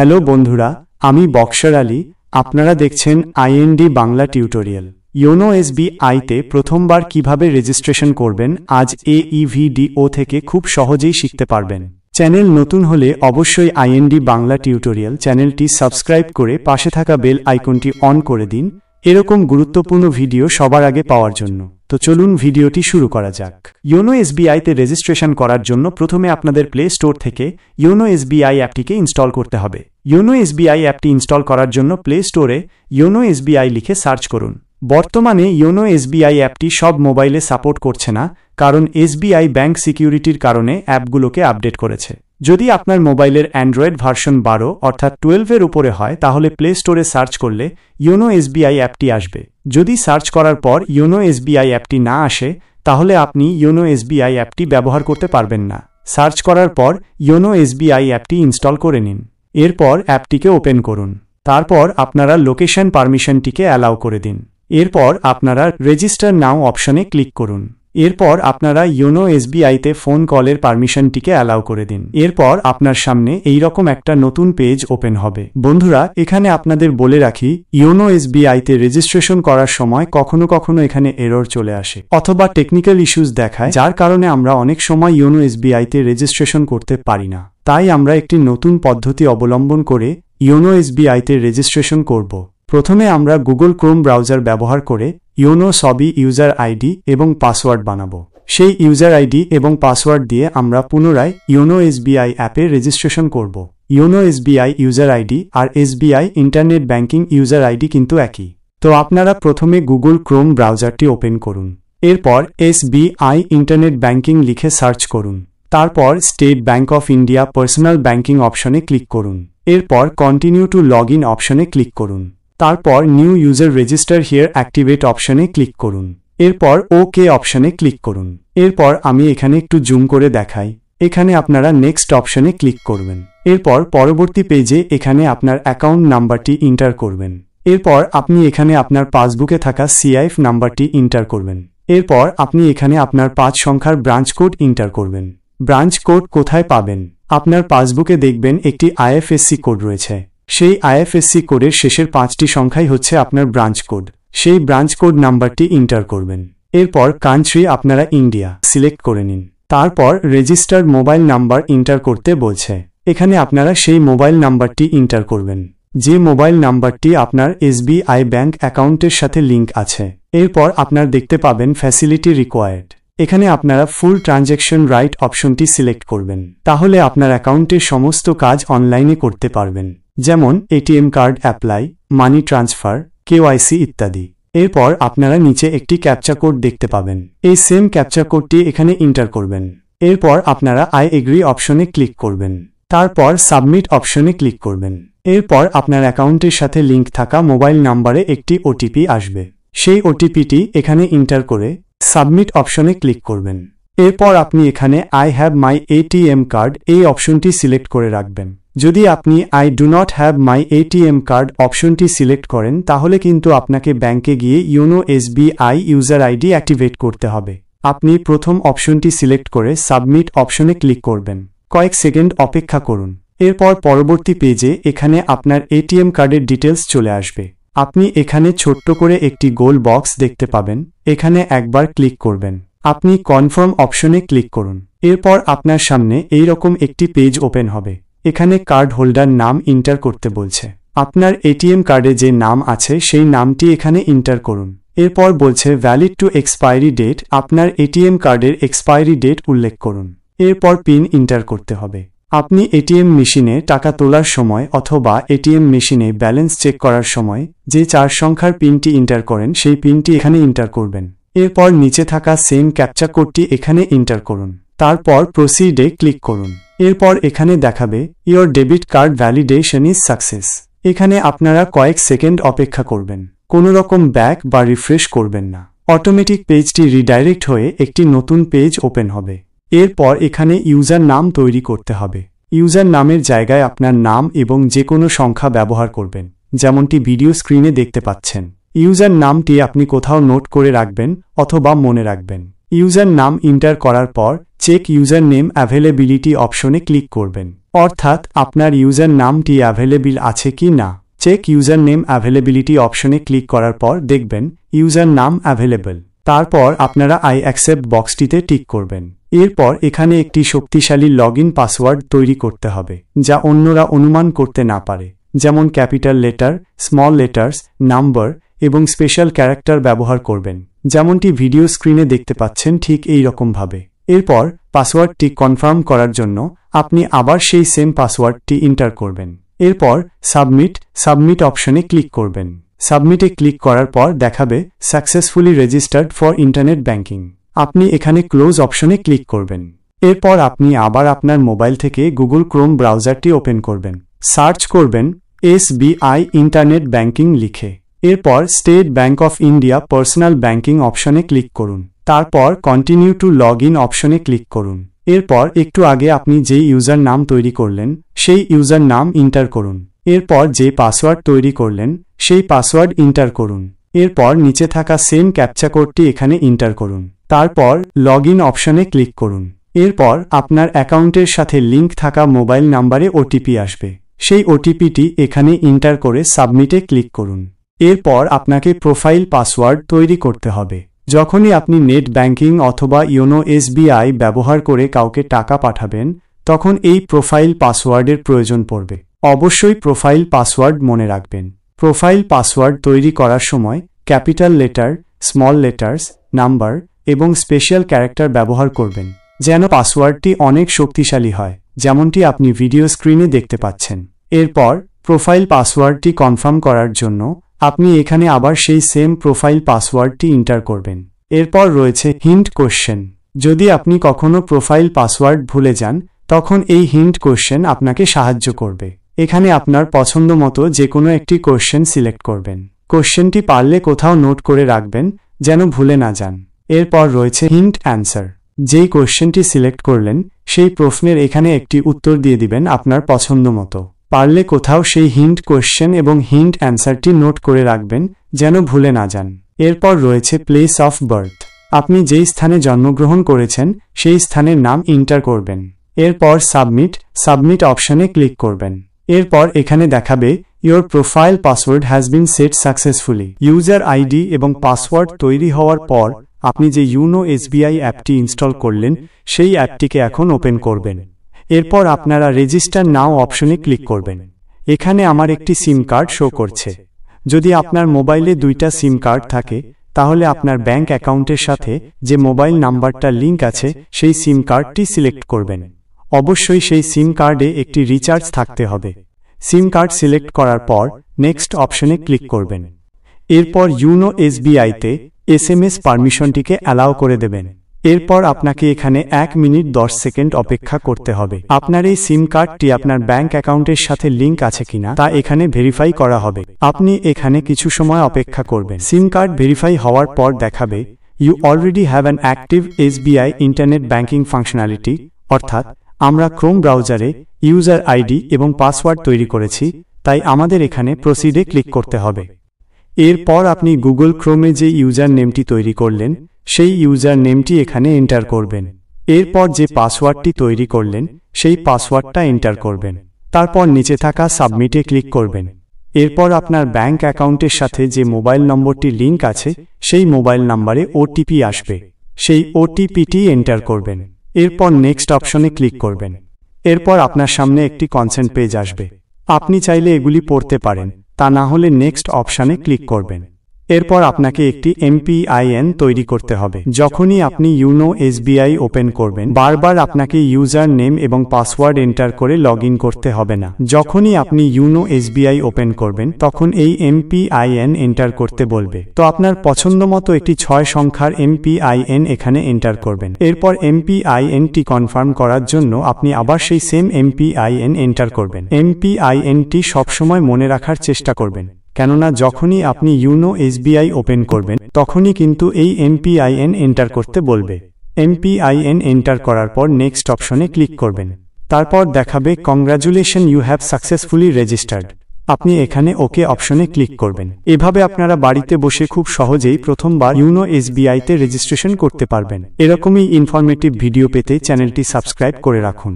Hello বন্ধুরা, আমি boxer Ali. আপনারা দেখছেন আইএনডি বাংলা টিউটোরিয়াল। ইয়োনো এসবিআইতে প্রথমবার কিভাবে রেজিস্ট্রেশন করবেন আজ এই ভিডিও থেকে খুব সহজেই শিখতে পারবেন। চ্যানেল নতুন হলে অবশ্যই আইএনডি বাংলা টিউটোরিয়াল চ্যানেলটি সাবস্ক্রাইব করে পাশে থাকা বেল আইকনটি অন করে দিন এরকম গুরুত্বপূর্ণ ভিডিও সবার আগে পাওয়ার জন্য। তো চলুন ভিডিওটি শুরু করা যাক। ইয়োনো এসবিআইতে রেজিস্ট্রেশন করার জন্য প্রথমে আপনাদের প্লে স্টোর থেকে ইয়োনো এসবিআই অ্যাপটিকে ইনস্টল করতে হবে। ইয়োনো এসবিআই অ্যাপটি ইনস্টল করার জন্য প্লে স্টোরে ইয়োনো এসবিআই লিখে সার্চ করুন। বর্তমানে ইয়োনো এসবিআই অ্যাপটি সব মোবাইলে সাপোর্ট করছে না, কারণ এসবিআই ব্যাংক সিকিউরিটির কারণে অ্যাপগুলোকে আপডেট করেছে। যদি আপনার মোবাইলের অ্যান্ড্রয়েড ভার্সন 12 অর্থাৎ 12-এর উপরে হয় তাহলে প্লে স্টোরে সার্চ করলে ইয়োনো এসবিআই অ্যাপটি আসবে। যদি সার্চ করার পর ইয়োনো এসবিআই অ্যাপটি না আসে তাহলে আপনি ইয়োনো এসবিআই অ্যাপটি ব্যবহার করতে পারবেন না। সার্চ করার পর ইয়োনো এসবিআই অ্যাপটি ইনস্টল করে নিন। এরপর অ্যাপটিকে ওপেন করুন। তারপর আপনারা লোকেশন পারমিশনটিকে অ্যালাউ করে দিন। এরপর আপনারা রেজিস্টার নাও অপশনে ক্লিক করুন। এরপর আপনারা ইয়োনো এসবিআইতে ফোন কলের পারমিশনটিকে অ্যালাউ করে দিন। এরপর আপনার সামনে এইরকম একটা নতুন পেজ ওপেন হবে। বন্ধুরা, এখানে আপনাদের বলে রাখি, ইয়োনো এসবিআইতে রেজিস্ট্রেশন করার সময় কখনো কখনো এখানে এরর চলে আসে অথবা টেকনিক্যাল ইস্যুস দেখায়, যার কারণে আমরা অনেক সময় ইয়োনো এসবিআইতে রেজিস্ট্রেশন করতে পারি না। তাই আমরা একটি নতুন পদ্ধতি অবলম্বন করে ইয়োনো এসবিআইতে রেজিস্ট্রেশন করব। প্রথমে আমরা গুগল ক্রোম ব্রাউজার ব্যবহার করে ইয়োনো সবই ইউজার আইডি এবং পাসওয়ার্ড বানাবো। সেই ইউজার আইডি এবং পাসওয়ার্ড দিয়ে আমরা পুনরায় ইয়োনো এসবিআই অ্যাপে রেজিস্ট্রেশন করব। ইয়োনো এসবিআই ইউজার আইডি আর SBI internet banking user ID কিন্তু একই। তো আপনারা প্রথমে গুগল ক্রোম ব্রাউজারটি ওপেন করুন। এরপর এসবিআই ইন্টারনেট ব্যাংকিং লিখে সার্চ করুন। তারপর state bank of India personal banking অপশনে ক্লিক করুন। এরপর কন্টিনিউ টু লগ ইন অপশনে ক্লিক করুন। তারপর new user register here activate অপশনে ক্লিক করুন। এরপর ওকে অপশনে ক্লিক করুন। এরপর আমি এখানে একটু জুম করে দেখাই। এখানে আপনারা নেক্সট অপশনে ক্লিক করবেন। এরপর পরবর্তী পেজে এখানে আপনার অ্যাকাউন্ট নাম্বারটি এন্টার করবেন। এরপর আপনি এখানে আপনার পাসবুকে থাকা সিআইএফ নাম্বারটি এন্টার করবেন। এরপর আপনি এখানে আপনার 5 সংখ্যার ব্রাঞ্চ কোড এন্টার করবেন। ব্রাঞ্চ কোড কোথায় পাবেন? আপনার পাসবুকে দেখবেন একটি আইএফএসসি কোড রয়েছে। সেই আইএফএসসি কোডের শেষের 5টি সংখ্যাই হচ্ছে আপনার ব্রাঞ্চ কোড। সেই ব্রাঞ্চ কোড নাম্বারটি এন্টার করবেন। এরপর কান্ট্রি আপনারা ইন্ডিয়া সিলেক্ট করে নিন। তারপর রেজিস্টার্ড মোবাইল নাম্বার এন্টার করতে বলছে। এখানে আপনারা সেই মোবাইল নাম্বারটি এন্টার করবেন যে মোবাইল নাম্বারটি আপনার এসবিআই ব্যাংক অ্যাকাউন্টের সাথে লিঙ্ক আছে। এরপর আপনার দেখতে পাবেন ফ্যাসিলিটি রিকোয়ার্ড। এখানে আপনারা ফুল ট্রানজ্যাকশন রাইট অপশনটি সিলেক্ট করবেন। তাহলে আপনার অ্যাকাউন্টের সমস্ত কাজ অনলাইনে করতে পারবেন, যেমন ATM card apply, money transfer, KYC ইত্যাদি। এরপর আপনারা নিচে একটি ক্যাপচা কোড দেখতে পাবেন। এই সেম ক্যাপচা কোডটি এখানে এন্টার করবেন। এরপর আপনারা আই এগ্রি অপশনে ক্লিক করবেন। তারপর সাবমিট অপশনে ক্লিক করবেন। এরপর আপনার অ্যাকাউন্টের সাথে লিঙ্ক থাকা মোবাইল নাম্বারে একটি ওটিপি আসবে। সেই ওটিপিটি এখানে এন্টার করে সাবমিট অপশনে ক্লিক করবেন। এরপর আপনি এখানে I have my ATM card এই অপশনটি সিলেক্ট করে রাখবেন। যদি আপনি I do not have my ATM card অপশনটি সিলেক্ট করেন তাহলে কিন্তু আপনাকে ব্যাংকে গিয়ে YONO SBI user ID activate করতে হবে। আপনি প্রথম অপশনটি সিলেক্ট করে সাবমিট অপশনে ক্লিক করবেন। কয়েক সেকেন্ড অপেক্ষা করুন। এরপর পরবর্তী পেজে এখানে আপনার এটিএম কার্ডের ডিটেলস চলে আসবে। আপনি এখানে ছোট্ট করে একটি গোল বক্স দেখতে পাবেন। এখানে একবার ক্লিক করবেন। আপনি কনফার্ম অপশনে ক্লিক করুন। এরপর আপনার সামনে এইরকম একটি পেজ ওপেন হবে। এখানে কার্ড হোল্ডার নাম এন্টার করতে বলছে। আপনার এটিএম কার্ডে যে নাম আছে সেই নামটি এখানে এন্টার করুন। এরপর বলছে ভ্যালিড টু এক্সপায়ারি ডেট, আপনার এটিএম কার্ডের এক্সপায়ারি ডেট উল্লেখ করুন। এরপর পিন এন্টার করতে হবে। আপনি এটিএম মেশিনে টাকা তোলার সময় অথবা এটিএম মেশিনে ব্যালেন্স চেক করার সময় যে 4 সংখ্যার পিনটি এন্টার করেন সেই পিনটি এখানে এন্টার করবেন। এরপর নিচে থাকা সেম ক্যাপচা কোডটি এখানে এন্টার করুন। তারপর প্রসিডে ক্লিক করুন। এরপর এখানে দেখাবে your debit card validation is success. এখানে আপনারা কয়েক সেকেন্ড অপেক্ষা করবেন। কোনো রকম ব্যাক বা রিফ্রেশ করবেন না। অটোমেটিক পেজটি রিডাইরেক্ট হয়ে একটি নতুন পেজ ওপেন হবে। এরপর এখানে ইউজার নাম তৈরি করতে হবে। ইউজার নামের জায়গায় আপনার নাম এবং যে কোনো সংখ্যা ব্যবহার করবেন, যেমনটি ভিডিও স্ক্রিনে দেখতে পাচ্ছেন। ইউজার নামটি আপনি কোথাও নোট করে রাখবেন অথবা মনে রাখবেন। ইউজার নাম এন্টার করার পর চেক ইউজার নেম অ্যাভেলেবিলিটি অপশনে ক্লিক করবেন। অর্থাৎ আপনার ইউজার নামটি অ্যাভেলেবল আছে কি না। চেক ইউজার নেম অ্যাভেলেবিলিটি অপশনে ক্লিক করার পর দেখবেন ইউজার নাম অ্যাভেলেবল। তারপর আপনারা আই অ্যাকসেপ্ট বক্সটিতে টিক করবেন। এরপর এখানে একটি শক্তিশালী লগইন পাসওয়ার্ড তৈরি করতে হবে, যা অন্যরা অনুমান করতে না পারে, যেমন capital letter, small letters, number এবং স্পেশাল ক্যারেক্টার ব্যবহার করবেন, যেমনটি ভিডিও স্ক্রিনে দেখতে পাচ্ছেন ঠিক এই রকমভাবে। এরপর পাসওয়ার্ডটি কনফার্ম করার জন্য আপনি আবার সেই সেম পাসওয়ার্ডটি এন্টার করবেন। এরপর সাবমিট অপশনে ক্লিক করবেন। সাবমিটে ক্লিক করার পর দেখাবে successfully registered for internet banking. আপনি এখানে ক্লোজ অপশনে ক্লিক করবেন। এরপর আপনি আবার আপনার মোবাইল থেকে গুগল ক্রোম ব্রাউজারটি ওপেন করবেন। সার্চ করবেন SBI ইন্টারনেট ব্যাংকিং লিখে। এরপর state bank of India personal banking অপশনে ক্লিক করুন। তারপর কন্টিনিউ টু লগ ইন অপশনে ক্লিক করুন। এরপর একটু আগে আপনি যেই ইউজার নাম তৈরি করলেন সেই ইউজার নাম এন্টার করুন। এরপর যে পাসওয়ার্ড তৈরি করলেন সেই পাসওয়ার্ড এন্টার করুন। এরপর নিচে থাকা সেম ক্যাপচা কোডটি এখানে এন্টার করুন। তারপর লগ ইন অপশনে ক্লিক করুন। এরপর আপনার অ্যাকাউন্টের সাথে লিংক থাকা মোবাইল নাম্বারে ওটিপি আসবে। সেই ওটিপিটি এখানে এন্টার করে সাবমিটে ক্লিক করুন। এরপর আপনাকে প্রোফাইল পাসওয়ার্ড তৈরি করতে হবে। যখনই আপনি নেট ব্যাংকিং অথবা ইওনো SBI ব্যবহার করে কাউকে টাকা পাঠাবেন, তখন এই প্রোফাইল পাসওয়ার্ডের প্রয়োজন পড়বে। অবশ্যই প্রোফাইল পাসওয়ার্ড মনে রাখবেন। প্রোফাইল পাসওয়ার্ড তৈরি করার সময় capital letter, small letters, number এবং স্পেশাল ক্যারেক্টার ব্যবহার করবেন, যেন পাসওয়ার্ডটি অনেক শক্তিশালী হয়, যেমনটি আপনি ভিডিও স্ক্রিনে দেখতে পাচ্ছেন। এরপর প্রোফাইল পাসওয়ার্ডটি কনফার্ম করার জন্য আপনি এখানে আবার সেই সেম প্রোফাইল পাসওয়ার্ডটি এন্টার করবেন। এরপর রয়েছে হিন্ট কোশ্চেন। যদি আপনি কখনো প্রোফাইল পাসওয়ার্ড ভুলে যান, তখন এই হিন্ট কোশ্চেন আপনাকে সাহায্য করবে। এখানে আপনার পছন্দ মতো যে কোনো একটি কোশ্চেন সিলেক্ট করবেন। কোশ্চেনটি পারলে কোথাও নোট করে রাখবেন, যেন ভুলে না যান। এরপর রয়েছে হিন্ট অ্যান্সার। যেই কোশ্চেনটি সিলেক্ট করলেন সেই প্রশ্নের এখানে একটি উত্তর দিয়ে দিবেন আপনার পছন্দ মতো। পারলে কোথাও সেই হিন্ট কোশ্চেন এবং হিন্ট অ্যান্সারটি নোট করে রাখবেন, যেন ভুলে না যান। এরপর রয়েছে প্লেস অফ বার্থ। আপনি যেই স্থানে জন্মগ্রহণ করেছেন সেই স্থানের নাম এন্টার করবেন। এরপর সাবমিট অপশনে ক্লিক করবেন। এরপর এখানে দেখাবে your profile password has been set successfully. User ID এবং পাসওয়ার্ড তৈরি হওয়ার পর আপনি যে ইওনো SBI অ্যাপটি ইনস্টল করলেন সেই অ্যাপটিকে এখন ওপেন করবেন। এরপর আপনারা রেজিস্টার নাও অপশনে ক্লিক করবেন। এখানে আমার একটি সিম কার্ড শো করছে। যদি আপনার মোবাইলে দুইটা সিম কার্ড থাকে, তাহলে আপনার ব্যাংক অ্যাকাউন্টের সাথে যে মোবাইল নাম্বারটা লিংক আছে সেই সিম কার্ডটি সিলেক্ট করবেন। অবশ্যই সেই সিম কার্ডে একটি রিচার্জ থাকতে হবে। সিম কার্ড সিলেক্ট করার পর নেক্সট অপশনে ক্লিক করবেন। এরপর ইওনো SBI-তে SMS পারমিশনটিকে অ্যালাউ করে দেবেন। এরপর আপনাকে এখানে 1 মিনিট 10 সেকেন্ড অপেক্ষা করতে হবে। আপনার এই সিম কার্ডটি আপনার ব্যাংক অ্যাকাউন্টের সাথে লিংক আছে কিনা তা এখানে ভেরিফাই করা হবে। আপনি এখানে কিছু সময় অপেক্ষা করবেন। সিম কার্ড ভেরিফাই হওয়ার পর দেখাবে you already have an active SBI internet banking functionality, অর্থাৎ আমরা ক্রোম ব্রাউজারে ইউজার আইডি এবং পাসওয়ার্ড তৈরি করেছি, তাই আমাদের এখানে প্রসিডে ক্লিক করতে হবে। এরপর আপনি গুগল ক্রোমে যে ইউজার নেমটি তৈরি করলেন সেই ইউজার নেমটি এখানে এন্টার করবেন। এরপর যে পাসওয়ার্ডটি তৈরি করলেন সেই পাসওয়ার্ডটা এন্টার করবেন। তারপর নিচে থাকা সাবমিটে ক্লিক করবেন। এরপর আপনার ব্যাংক অ্যাকাউন্টের সাথে যে মোবাইল নম্বরটি লিংক আছে সেই মোবাইল নম্বরে ওটিপি আসবে। সেই ওটিপিটি এন্টার করবেন। এরপর নেক্সট অপশনে ক্লিক করবেন। এরপর আপনার সামনে একটি কনসেন্ট পেজ আসবে। আপনি চাইলে এগুলি পড়তে পারেন, তা না হলে নেক্সট অপশনে ক্লিক করবেন। এরপর আপনাকে একটি MPIN তৈরি করতে হবে। যখনই আপনি ইওনো SBI ওপেন করবেন, বারবার আপনাকে ইউজার নেম এবং পাসওয়ার্ড এন্টার করে লগ ইন করতে হবে না। যখনই আপনি ইওনো SBI ওপেন করবেন, তখন এই MPIN এন্টার করতে বলবে। তো আপনার পছন্দ মতো একটি 6 সংখ্যার MPIN এখানে এন্টার করবেন। এরপর MPIN-টি কনফার্ম করার জন্য আপনি আবার সেই সেম MPIN এন্টার করবেন। MPIN-টি সবসময় মনে রাখার চেষ্টা করবেন, কেননা যখনই আপনি ইওনো SBI ওপেন করবেন তখনই কিন্তু এই MPIN এন্টার করতে বলবে। MPIN এন্টার করার পর নেক্সট অপশনে ক্লিক করবেন। তারপর দেখাবে congratulation you have successfully registered. আপনি এখানে ওকে অপশনে ক্লিক করবেন। এভাবে আপনারা বাড়িতে বসে খুব সহজেই প্রথমবার ইওনো SBI-তে রেজিস্ট্রেশন করতে পারবেন। এরকমই ইনফরমেটিভ ভিডিও পেতে চ্যানেলটি সাবস্ক্রাইব করে রাখুন।